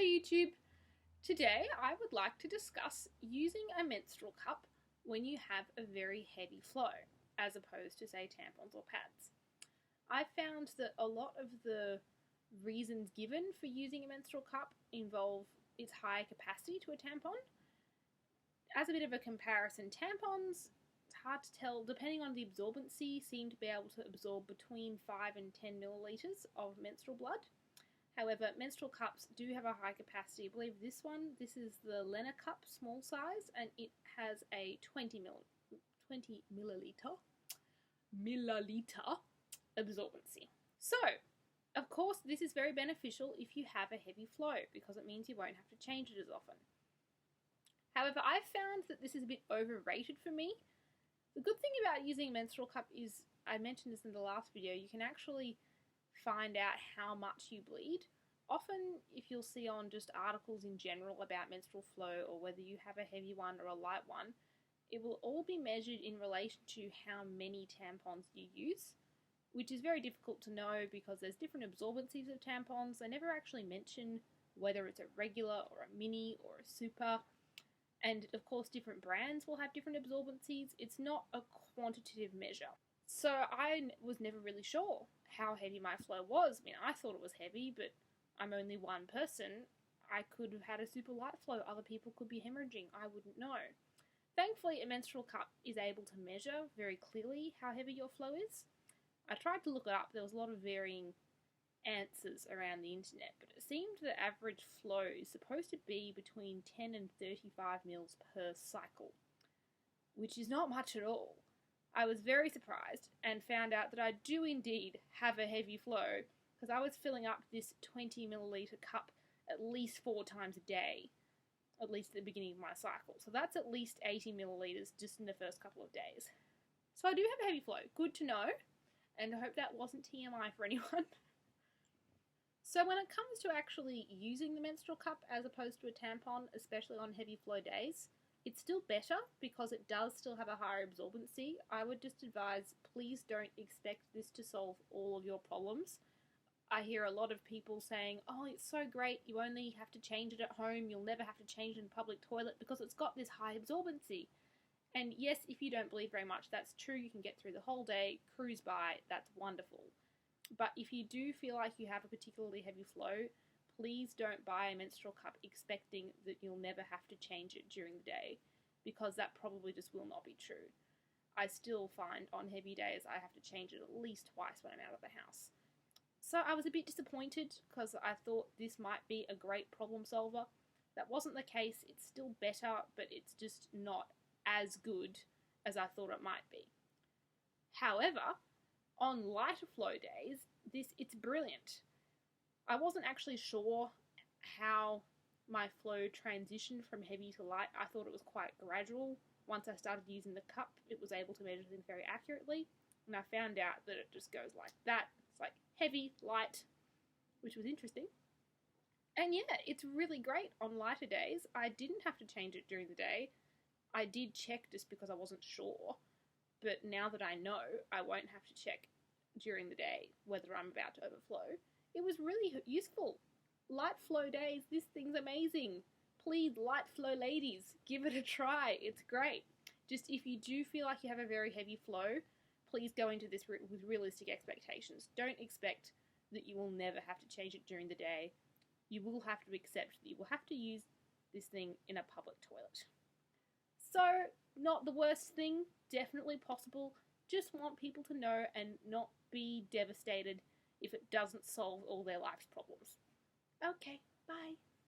Hello YouTube! Today I would like to discuss using a menstrual cup when you have a very heavy flow, as opposed to say tampons or pads. I found that a lot of the reasons given for using a menstrual cup involve its high capacity to a tampon. As a bit of a comparison, tampons, it's hard to tell, depending on the absorbency, seem to be able to absorb between 5 and 10 millilitres of menstrual blood. However, menstrual cups do have a high capacity. I believe this is the Lena cup, small size, and it has a 20 milliliter absorbency. So, of course, this is very beneficial if you have a heavy flow, because it means you won't have to change it as often. However, I've found that this is a bit overrated for me. The good thing about using a menstrual cup is, I mentioned this in the last video, you can actually find out how much you bleed. Often, if you'll see on just articles in general about menstrual flow, or whether you have a heavy one or a light one, it will all be measured in relation to how many tampons you use, which is very difficult to know because there's different absorbencies of tampons. They never actually mention whether it's a regular or a mini or a super, and of course different brands will have different absorbencies. It's not a quantitative measure. So I was never really sure how heavy my flow was. I mean, I thought it was heavy, but I'm only one person. I could have had a super light flow. Other people could be hemorrhaging. I wouldn't know. Thankfully, a menstrual cup is able to measure very clearly how heavy your flow is. I tried to look it up. There was a lot of varying answers around the internet, but it seemed the average flow is supposed to be between 10 and 35 mils per cycle, which is not much at all. I was very surprised and found out that I do indeed have a heavy flow, because I was filling up this 20 milliliter cup at least 4 times a day, at least at the beginning of my cycle. So that's at least 80 milliliters just in the first couple of days. So I do have a heavy flow. Good to know, and I hope that wasn't TMI for anyone. So when it comes to actually using the menstrual cup as opposed to a tampon, especially on heavy flow days, it's still better because it does still have a higher absorbency. I would just advise, please don't expect this to solve all of your problems. I hear a lot of people saying, oh, it's so great, you only have to change it at home, you'll never have to change it in a public toilet because it's got this high absorbency. And yes, if you don't bleed very much, that's true, you can get through the whole day, cruise by, that's wonderful. But if you do feel like you have a particularly heavy flow, please don't buy a menstrual cup expecting that you'll never have to change it during the day, because that probably just will not be true. I still find on heavy days I have to change it at least twice when I'm out of the house. So I was a bit disappointed because I thought this might be a great problem solver. That wasn't the case. It's still better, but it's just not as good as I thought it might be. However, on lighter flow days, it's brilliant. I wasn't actually sure how my flow transitioned from heavy to light. I thought it was quite gradual. Once I started using the cup, it was able to measure things very accurately, and I found out that it just goes like that. It's like heavy, light, which was interesting. And yeah, it's really great on lighter days. I didn't have to change it during the day. I did check just because I wasn't sure, but now that I know, I won't have to check during the day whether I'm about to overflow. It was really useful. Light flow days, this thing's amazing. Please, light flow ladies, give it a try. It's great. Just if you do feel like you have a very heavy flow, please go into this with realistic expectations. Don't expect that you will never have to change it during the day. You will have to accept that you will have to use this thing in a public toilet. So, not the worst thing, definitely possible. Just want people to know and not be devastated if it doesn't solve all their life's problems. Okay, bye.